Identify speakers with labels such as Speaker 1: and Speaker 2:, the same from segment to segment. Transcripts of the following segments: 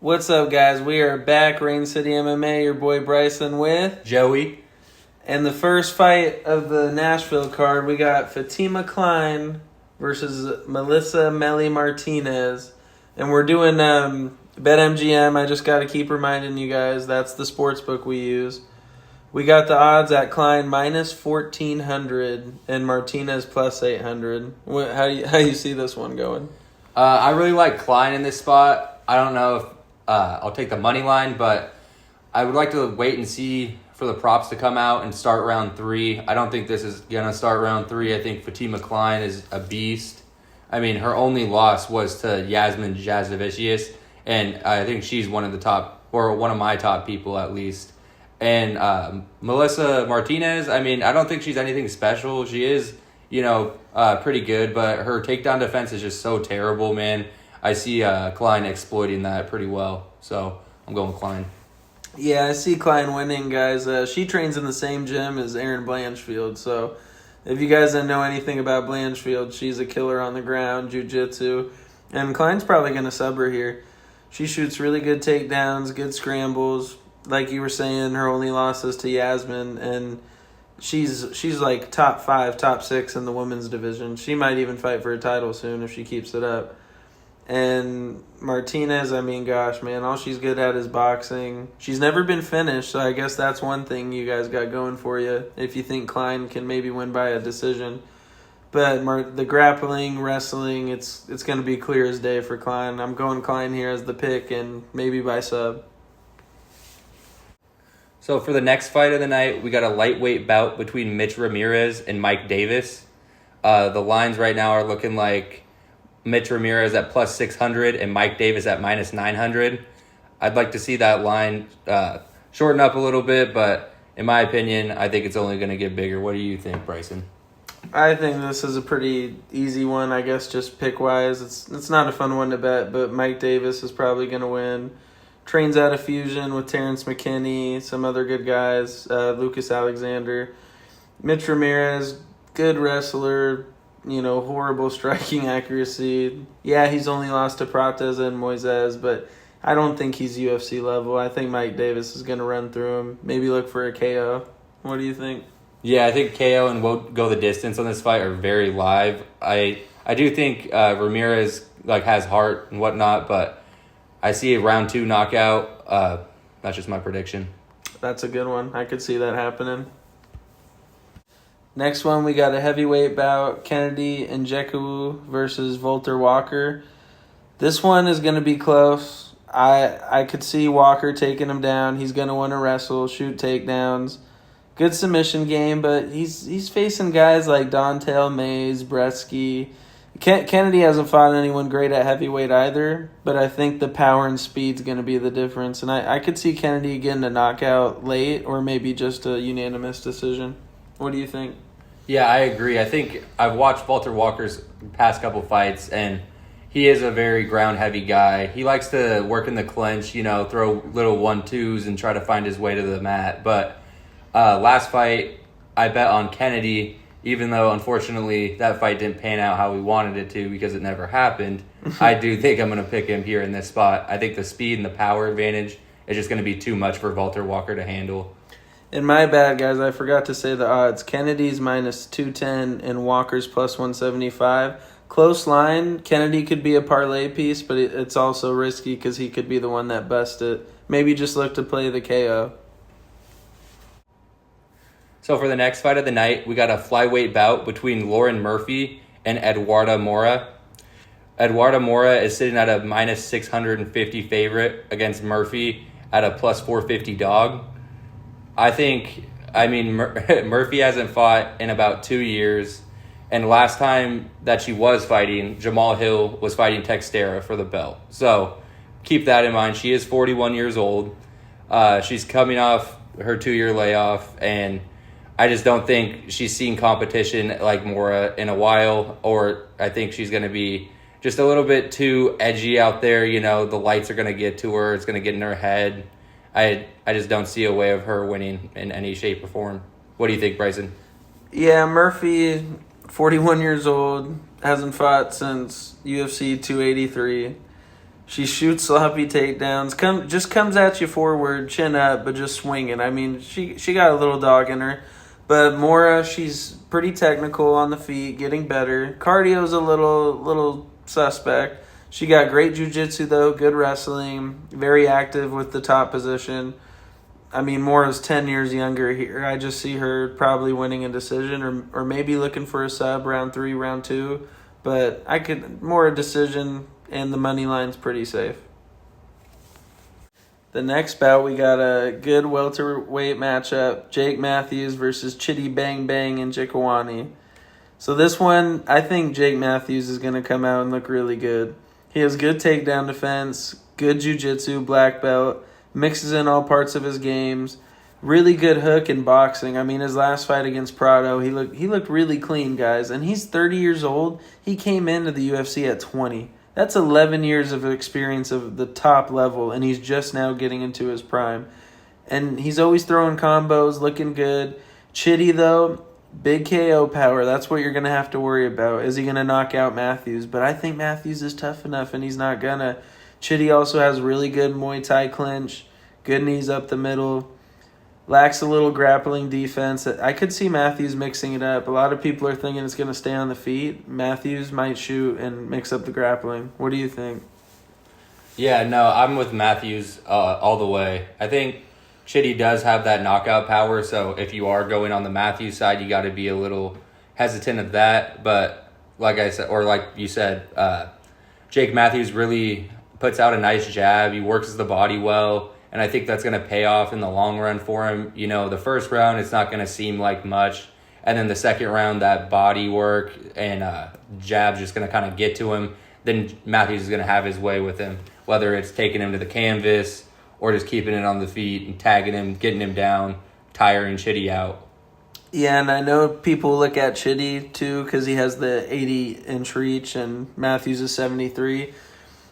Speaker 1: What's up, guys? We are back, Rain City MMA, your boy Bryson with.
Speaker 2: Joey.
Speaker 1: And the first fight of the Nashville card, we got Fatima Klein versus Melissa Melly Martinez. And we're doing BetMGM. I just got to keep reminding you guys, that's the sports book we use. We got the odds at Klein minus 1,400 and Martinez plus 800. How you see this one going?
Speaker 2: I really like Klein in this spot. I don't know if I'll take the money line, but I would like to wait and see for the props to come out and start round 3. I don't think this is going to start round 3. I think Fatima Klein is a beast. I mean, her only loss was to Yasmin Jazavicius, and I think she's one of the top, or one of my top people at least. And Melissa Martinez, I mean, I don't think she's anything special. She is, pretty good, but her takedown defense is just so terrible, man. I see Klein exploiting that pretty well, so I'm going with Klein.
Speaker 1: Yeah, I see Klein winning, guys. She trains in the same gym as Erin Blanchfield, so if you guys don't know anything about Blanchfield, she's a killer on the ground, jiu-jitsu, and Klein's probably going to sub her here. She shoots really good takedowns, good scrambles. Like you were saying, her only loss is to Yasmin, and she's like top 5, top 6 in the women's division. She might even fight for a title soon if she keeps it up. And Martinez, I mean, gosh, man, all she's good at is boxing. She's never been finished, so I guess that's one thing you guys got going for you if you think Klein can maybe win by a decision. But the grappling, wrestling, it's going to be clear as day for Klein. I'm going Klein here as the pick and maybe by sub.
Speaker 2: So for the next fight of the night, we got a lightweight bout between Mitch Ramirez and Mike Davis. The lines right now are looking like Mitch Ramirez at plus 600 and Mike Davis at minus 900. I'd like to see that line shorten up a little bit, but in my opinion, I think it's only going to get bigger. What do you think, Bryson?
Speaker 1: I think this is a pretty easy one, I guess, just pick-wise. It's not a fun one to bet, but Mike Davis is probably going to win. Trains out of Fusion with Terrence McKinney, some other good guys, Lucas Alexander. Mitch Ramirez, good wrestler, horrible striking accuracy. Yeah, he's only lost to Prates and Moises, but I don't think he's UFC level. I think Mike Davis is going to run through him, maybe look for a KO. What do you think?
Speaker 2: Yeah, I think KO and Won't Go the Distance on this fight are very live. I do think Ramirez has heart and whatnot, but I see a round 2 knockout. That's just my prediction.
Speaker 1: That's a good one. I could see that happening. Next one, we got a heavyweight bout, Kennedy Nzechukwu versus Volter Walker. This one is going to be close. I could see Walker taking him down. He's going to want to wrestle, shoot takedowns. Good submission game, but he's facing guys like Dontel Mays, Bretsky. Kennedy hasn't fought anyone great at heavyweight either, but I think the power and speed's going to be the difference. And I could see Kennedy getting a knockout late or maybe just a unanimous decision. What do you think?
Speaker 2: Yeah, I agree. I think I've watched Walter Walker's past couple fights, and he is a very ground-heavy guy. He likes to work in the clinch, throw little 1-2s and try to find his way to the mat. But last fight, I bet on Kennedy, even though, unfortunately, that fight didn't pan out how we wanted it to because it never happened. I do think I'm going to pick him here in this spot. I think the speed and the power advantage is just going to be too much for Walter Walker to handle.
Speaker 1: And my bad, guys. I forgot to say the odds. Kennedy's minus 210 and Walker's plus 175. Close line. Kennedy could be a parlay piece, but it's also risky because he could be the one that busts it. Maybe just look to play the KO.
Speaker 2: So for the next fight of the night, we got a flyweight bout between Lauren Murphy and Eduarda Mora. Eduarda Mora is sitting at a minus 650 favorite against Murphy at a plus 450 dog. Murphy hasn't fought in about 2 years. And last time that she was fighting, Jamal Hill was fighting Teixeira for the belt. So keep that in mind. She is 41 years old. She's coming off her 2-year layoff, and I just don't think she's seen competition like Mora in a while, or I think she's going to be just a little bit too edgy out there. The lights are going to get to her. It's going to get in her head. I just don't see a way of her winning in any shape or form. What do you think, Bryson?
Speaker 1: Yeah, Murphy, 41 years old, hasn't fought since UFC 283. She shoots sloppy takedowns. Just comes at you forward, chin up, but just swinging. I mean, she got a little dog in her. But Mora, she's pretty technical on the feet, getting better. Cardio's a little suspect. She got great jiu-jitsu, though, good wrestling, very active with the top position. I mean, Mora's 10 years younger here. I just see her probably winning a decision or maybe looking for a sub round 3, round 2. But more a decision, and the money line's pretty safe. The next bout, we got a good welterweight matchup. Jake Matthews versus Chitty Bang Bang and Jikawani. So this one, I think Jake Matthews is going to come out and look really good. He has good takedown defense, good jiu-jitsu, black belt, mixes in all parts of his games, really good hook and boxing. I mean, his last fight against Prado, he looked really clean, guys. And he's 30 years old. He came into the UFC at 20. That's 11 years of experience of the top level, and he's just now getting into his prime. And he's always throwing combos, looking good. Chitty, though, big KO power. That's what you're going to have to worry about. Is he going to knock out Matthews? But I think Matthews is tough enough, and he's not going to. Chitty also has really good Muay Thai clinch, good knees up the middle. Lacks a little grappling defense. I could see Matthews mixing it up. A lot of people are thinking it's going to stay on the feet. Matthews might shoot and mix up the grappling. What do you think?
Speaker 2: Yeah, no, I'm with Matthews all the way. I think Chitty does have that knockout power, so if you are going on the Matthews side, you got to be a little hesitant of that. But like I said, or like you said, Jake Matthews really puts out a nice jab. He works the body well. And I think that's going to pay off in the long run for him. You know, the first round, it's not going to seem like much. And then the second round, that body work and jab's just going to kind of get to him. Then Matthews is going to have his way with him, whether it's taking him to the canvas or just keeping it on the feet and tagging him, getting him down, tiring Chitty out.
Speaker 1: Yeah, and I know people look at Chitty, too, because he has the 80-inch reach and Matthews is 73.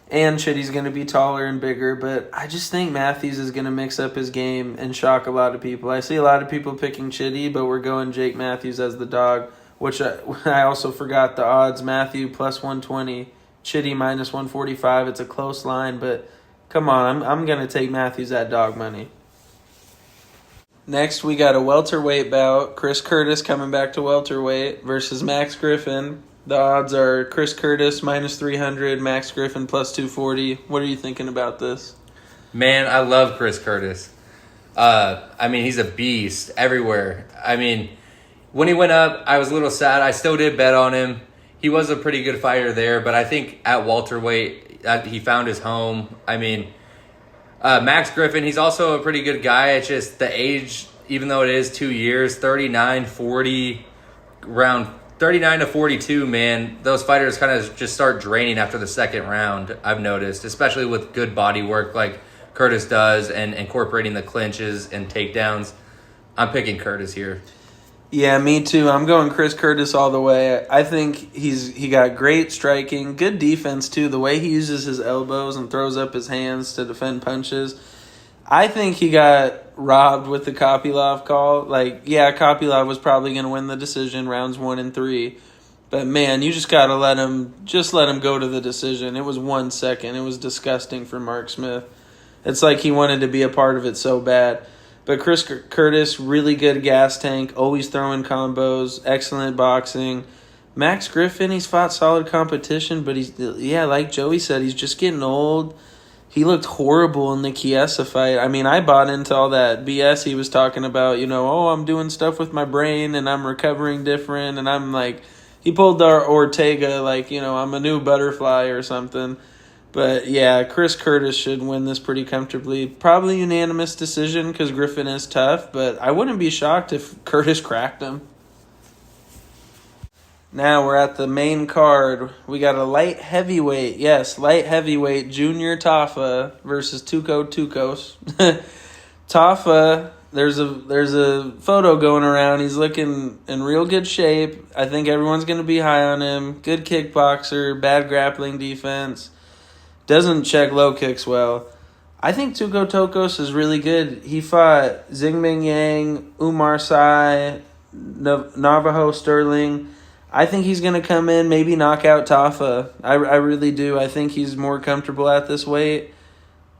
Speaker 1: And Chitty's going to be taller and bigger, but I just think Matthews is going to mix up his game and shock a lot of people. I see a lot of people picking Chitty, but we're going Jake Matthews as the dog, which I also forgot the odds. Matthew plus 120, Chitty minus 145. It's a close line, but come on, I'm going to take Matthews at dog money. Next, we got a welterweight bout. Chris Curtis coming back to welterweight versus Max Griffin. The odds are Chris Curtis minus 300, Max Griffin plus 240. What are you thinking about this?
Speaker 2: Man, I love Chris Curtis. I mean, he's a beast everywhere. I mean, when he went up, I was a little sad. I still did bet on him. He was a pretty good fighter there, but I think at welterweight, he found his home. I mean, Max Griffin, he's also a pretty good guy. It's just the age, even though it is 2 years, 39, 40, around 39 to 42, man, those fighters kind of just start draining after the second round, I've noticed, especially with good body work like Curtis does and incorporating the clinches and takedowns. I'm picking Curtis here.
Speaker 1: Yeah, me too. I'm going Chris Curtis all the way. I think he got great striking, good defense too. The way he uses his elbows and throws up his hands to defend punches. I think he got robbed with the Kopylov call. Like, yeah, Kopylov was probably going to win the decision rounds 1 and 3. But, man, you just got to let him go to the decision. It was 1 second. It was disgusting for Mark Smith. It's like he wanted to be a part of it so bad. But Chris Curtis, really good gas tank, always throwing combos, excellent boxing. Max Griffin, he's fought solid competition, but like Joey said, he's just getting old. He looked horrible in the Chiesa fight. I mean, I bought into all that BS he was talking about, I'm doing stuff with my brain and I'm recovering different. And I'm like, he pulled our Ortega like, I'm a new butterfly or something. But, yeah, Chris Curtis should win this pretty comfortably. Probably unanimous decision because Griffin is tough, but I wouldn't be shocked if Curtis cracked him. Now we're at the main card. We got a light heavyweight. Yes, light heavyweight. Junior Tafa versus Tuco Tucos. Tafa, there's a photo going around. He's looking in real good shape. I think everyone's going to be high on him. Good kickboxer, bad grappling defense. Doesn't check low kicks well. I think Tuco Tucos is really good. He fought Xingming Yang, Umar Sai, Navajo Sterling. I think he's going to come in, maybe knock out Tafa. I really do. I think he's more comfortable at this weight.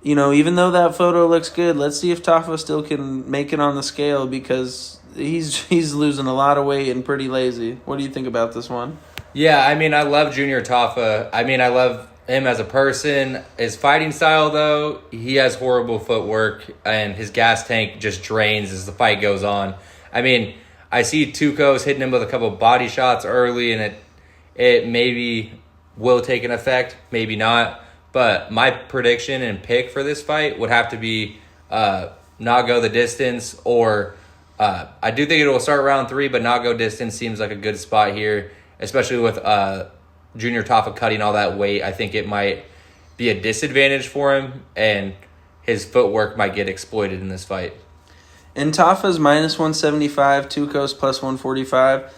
Speaker 1: You know, even though that photo looks good, let's see if Tafa still can make it on the scale because he's losing a lot of weight and pretty lazy. What do you think about this one?
Speaker 2: Yeah, I mean, I love Junior Tafa. I mean, I love him as a person. His fighting style, though, he has horrible footwork, and his gas tank just drains as the fight goes on. I mean, I see Tuco's hitting him with a couple body shots early, and it maybe will take an effect, maybe not. But my prediction and pick for this fight would have to be not go the distance, or I do think it will start round 3, but not go distance seems like a good spot here, especially with Junior Tafa cutting all that weight. I think it might be a disadvantage for him, and his footwork might get exploited in this fight.
Speaker 1: And Tafa's minus 175, Tuco's plus 145.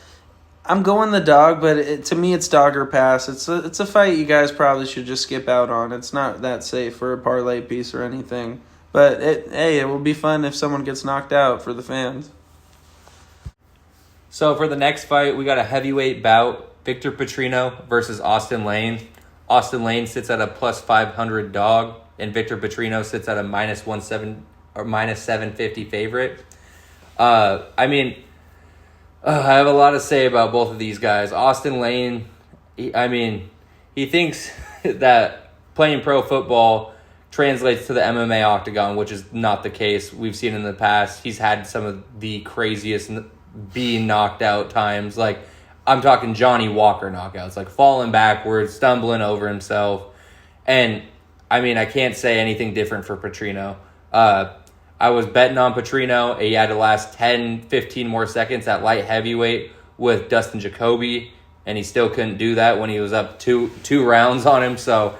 Speaker 1: I'm going the dog, but to me it's dog or pass. It's a fight you guys probably should just skip out on. It's not that safe for a parlay piece or anything. But it will be fun if someone gets knocked out for the fans.
Speaker 2: So for the next fight, we got a heavyweight bout, Victor Petrino versus Austin Lane. Austin Lane sits at a plus 500 dog, and Victor Petrino sits at a minus 750 favorite. I mean, I have a lot to say about both of these guys. Austin Lane, he thinks that playing pro football translates to the MMA octagon, which is not the case. We've seen in the past, he's had some of the craziest being knocked out times. Like, I'm talking Johnny Walker knockouts, like falling backwards, stumbling over himself. And, I mean, I can't say anything different for Petrino. I was betting on Petrino. He had to last 10, 15 more seconds at light heavyweight with Dustin Jacoby, and he still couldn't do that when he was up two rounds on him. So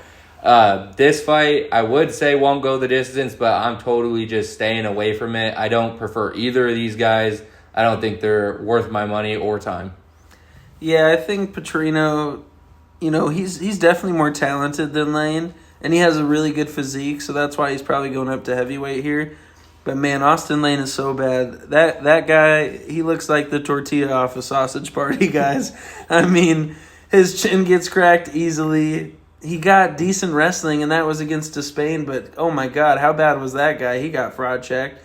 Speaker 2: this fight, I would say won't go the distance, but I'm totally just staying away from it. I don't prefer either of these guys. I don't think they're worth my money or time.
Speaker 1: Yeah, I think Petrino, he's definitely more talented than Lane, and he has a really good physique, so that's why he's probably going up to heavyweight here. But, man, Austin Lane is so bad. That guy, he looks like the tortilla off a sausage party, guys. I mean, his chin gets cracked easily. He got decent wrestling, and that was against Despain, but, oh, my God, how bad was that guy? He got fraud checked.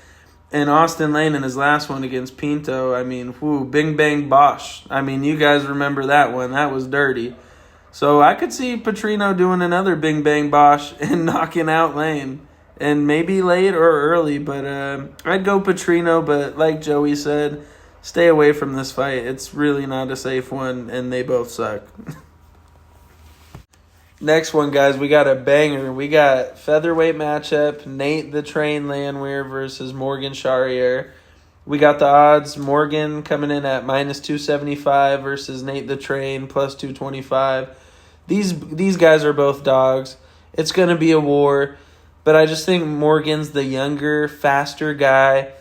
Speaker 1: And Austin Lane in his last one against Pinto, I mean, bing, bang, bosh. I mean, you guys remember that one. That was dirty. So I could see Petrino doing another bing, bang, bosh and knocking out Lane. And maybe late or early, but I'd go Petrino. But like Joey said, stay away from this fight. It's really not a safe one, and they both suck. Next one, guys, we got a banger. We got featherweight matchup, Nate the Train Landwehr versus Morgan Charrier. We got the odds, Morgan coming in at minus 275 versus Nate the Train plus 225. These guys are both dogs. It's going to be a war. But I just think Morgan's the younger, faster guy.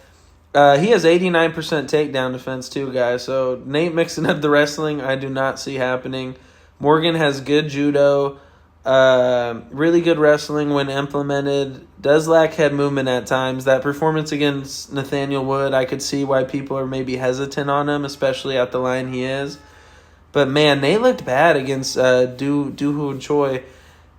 Speaker 1: He has 89% takedown defense too, guys. So Nate mixing up the wrestling, I do not see happening. Morgan has good judo, really good wrestling when implemented. Does lack head movement at times. That performance against Nathaniel Wood, I could see why people are maybe hesitant on him, especially at the line he is. But man, Nate looked bad against Do-Hoon Choi.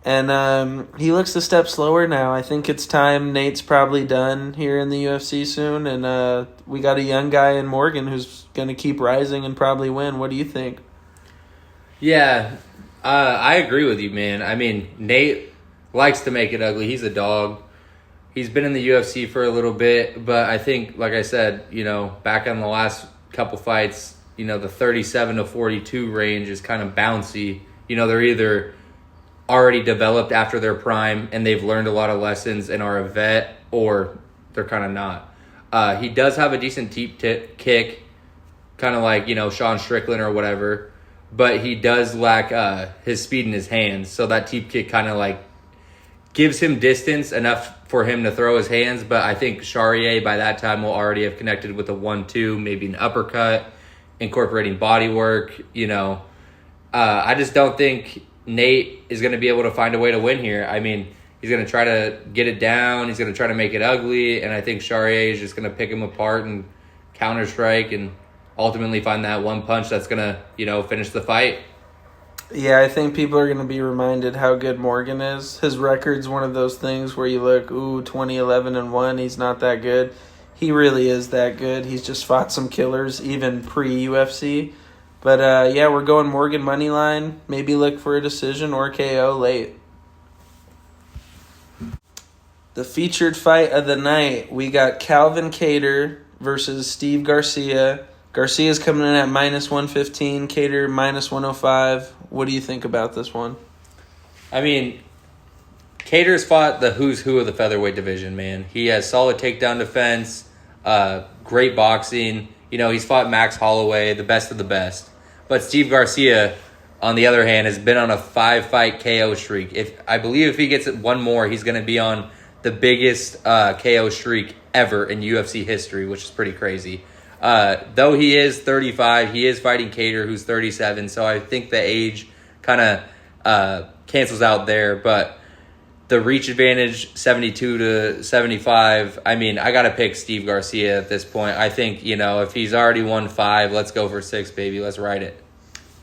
Speaker 1: And he looks a step slower now. I think it's time. Nate's probably done here in the UFC soon. And we got a young guy in Morgan who's going to keep rising and probably win. What do you think?
Speaker 2: Yeah, I agree with you, man. I mean, Nate likes to make it ugly. He's a dog. He's been in the UFC for a little bit. But I think, like I said, back on the last couple fights, the 37 to 42 range is kind of bouncy. They're either already developed after their prime and they've learned a lot of lessons and are a vet, or they're kind of not. He does have a decent deep kick, kind of like, Sean Strickland or whatever, but he does lack his speed in his hands. So that deep kick kind of like gives him distance enough for him to throw his hands. But I think Charrier by that time will already have connected with a 1-2, maybe an uppercut, incorporating body work. I just don't think Nate is going to be able to find a way to win here. I mean, he's going to try to get it down. He's going to try to make it ugly. And I think Charrier is just going to pick him apart and counter-strike and ultimately find that one punch that's going to, finish the fight.
Speaker 1: Yeah, I think people are going to be reminded how good Morgan is. His record's one of those things where you look, 20-11-1, he's not that good. He really is that good. He's just fought some killers, even pre-UFC. But, we're going Morgan moneyline. Maybe look for a decision or KO late. The featured fight of the night, we got Calvin Kattar versus Steve Garcia. Garcia's coming in at -115, Kattar -105. What do you think about this one?
Speaker 2: I mean, Kattar's fought the who's who of the featherweight division, man. He has solid takedown defense, great boxing. He's fought Max Holloway, the best of the best. But Steve Garcia, on the other hand, has been on a 5-fight KO streak. I believe if he gets it one more, he's going to be on the biggest KO streak ever in UFC history, which is pretty crazy. Though he is 35, he is fighting Kattar, who's 37, so I think the age kind of cancels out there. But the reach advantage, 72 to 75, I mean, I got to pick Steve Garcia at this point. I think, if he's already won 5, let's go for 6, baby. Let's ride it.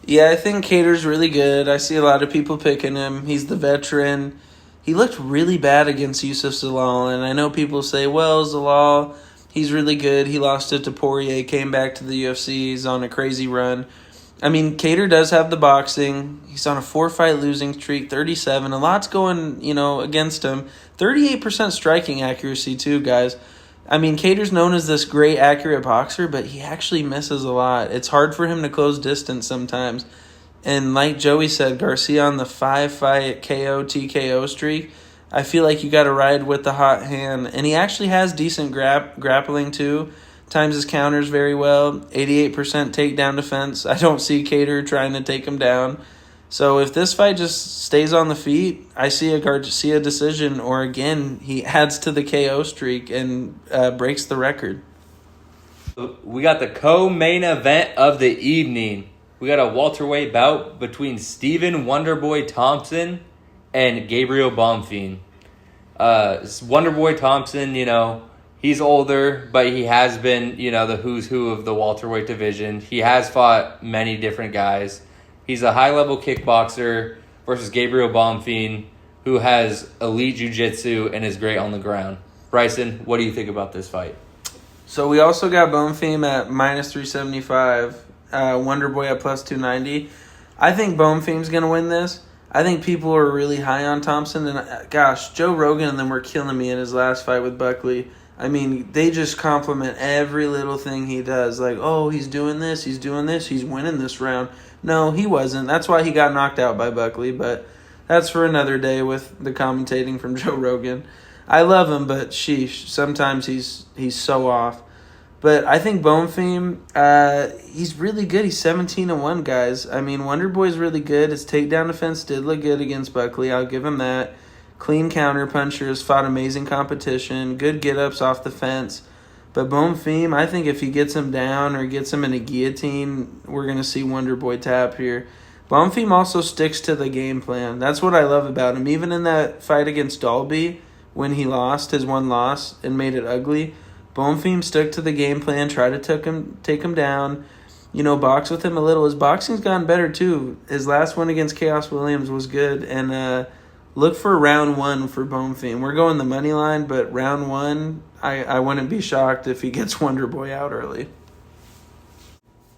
Speaker 1: Yeah, I think Kattar's really good. I see a lot of people picking him. He's the veteran. He looked really bad against Yusuf Zalal, and I know people say, well, Zalal, he's really good. He lost it to Poirier, came back to the UFC. He's on a crazy run. I mean, Kattar does have the boxing. He's on a 4-fight losing streak, 37. A lot's going, against him. 38% striking accuracy, too, guys. I mean, Kattar's known as this great, accurate boxer, but he actually misses a lot. It's hard for him to close distance sometimes. And like Joey said, Garcia on the 5-fight KO, TKO streak, I feel like you got to ride with the hot hand. And he actually has decent grappling, too. Times his counters very well. 88% takedown defense. I don't see Kattar trying to take him down. So if this fight just stays on the feet, I see a Garcia decision, or again, he adds to the KO streak and breaks the record.
Speaker 2: We got the co-main event of the evening. We got a welterweight bout between Stephen Wonderboy Thompson and Gabriel Bonfim. Wonderboy Thompson, he's older, but he has been, the who's who of the welterweight division. He has fought many different guys. He's a high-level kickboxer versus Gabriel Bonfim, who has elite jiu-jitsu and is great on the ground. Bryson, what do you think about this fight?
Speaker 1: So we also got Bonfim at -375, Wonderboy at +290. I think Bonfim's going to win this. I think people are really high on Thompson. And gosh, Joe Rogan and them were killing me in his last fight with Buckley. I mean, they just compliment every little thing he does. Like, oh, he's doing this, he's winning this round. No, he wasn't. That's why he got knocked out by Buckley, but that's for another day with the commentating from Joe Rogan. I love him, but sheesh, sometimes he's so off. But I think Bonfim, he's really good. He's 17-1, guys. I mean, Wonderboy's really good. His takedown defense did look good against Buckley. I'll give him that. Clean counter punchers, fought amazing competition, good get-ups off the fence. But Bonfim, I think if he gets him down or gets him in a guillotine, we're going to see Wonderboy tap here. Bonfim also sticks to the game plan. That's what I love about him. Even in that fight against Dalby, when he lost his one loss and made it ugly, Bonfim stuck to the game plan, tried to take him down, box with him a little. His boxing's gotten better, too. His last one against Chaos Williams was good, and look for round 1 for Bonfim. We're going the money line, but round 1, I wouldn't be shocked if he gets Wonderboy out early.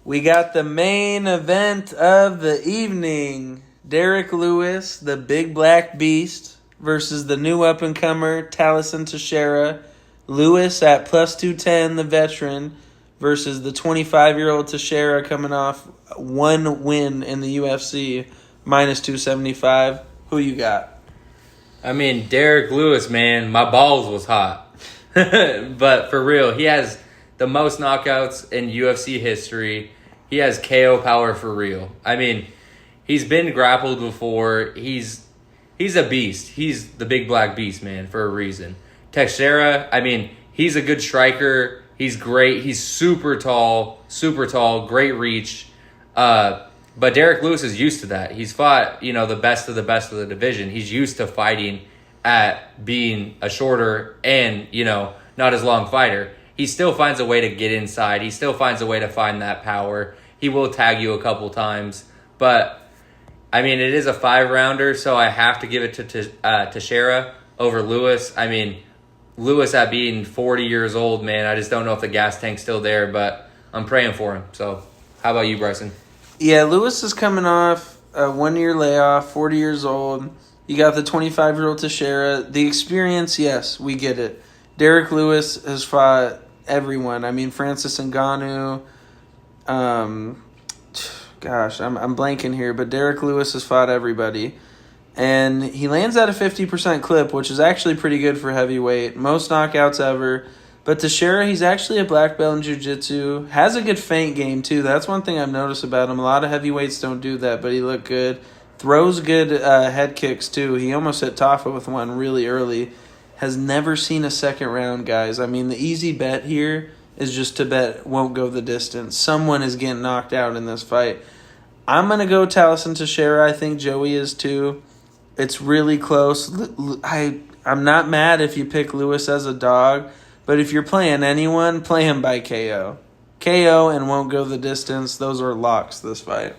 Speaker 1: We got the main event of the evening. Derek Lewis, the big black beast, versus the new up-and-comer Taliesin Teixeira. Lewis at +210, the veteran, versus the 25-year-old Teixeira coming off one win in the UFC, -275. Who you got?
Speaker 2: I mean, Derek Lewis, man, my balls was hot. But for real, he has the most knockouts in UFC history. He has KO power for real. I mean, he's been grappled before. He's a beast. He's the big black beast, man, for a reason. Teixeira, I mean, he's a good striker. He's great. He's super tall, great reach. But Derek Lewis is used to that. He's fought, the best of the division. He's used to fighting at being a shorter and, not as long fighter. he still finds a way to get inside. He still finds a way to find that power. He will tag you a couple times. But, I mean, it is a 5-rounder, so I have to give it to Teixeira over Lewis. I mean, Lewis at being 40 years old, man, I just don't know if the gas tank's still there, but I'm praying for him. So, how about you, Bryson?
Speaker 1: Yeah, Lewis is coming off a 1-year layoff, 40 years old. You got the 25-year-old Teixeira. The experience, yes, we get it. Derek Lewis has fought everyone. I mean, Francis Ngannou. Gosh, I'm blanking here, but Derek Lewis has fought everybody. And he lands at a 50% clip, which is actually pretty good for heavyweight. Most knockouts ever. But Teixeira, he's actually a black belt in jiu-jitsu. Has a good feint game, too. That's one thing I've noticed about him. A lot of heavyweights don't do that, but he looked good. Throws good head kicks, too. He almost hit Tafa with one really early. Has never seen a second round, guys. I mean, the easy bet here is just to bet won't go the distance. Someone is getting knocked out in this fight. I'm going to go Taliesin Teixeira. I think Joey is, too. It's really close. I'm not mad if you pick Lewis as a dog. But if you're playing anyone, play him by KO. KO and won't go the distance. Those are locks this fight.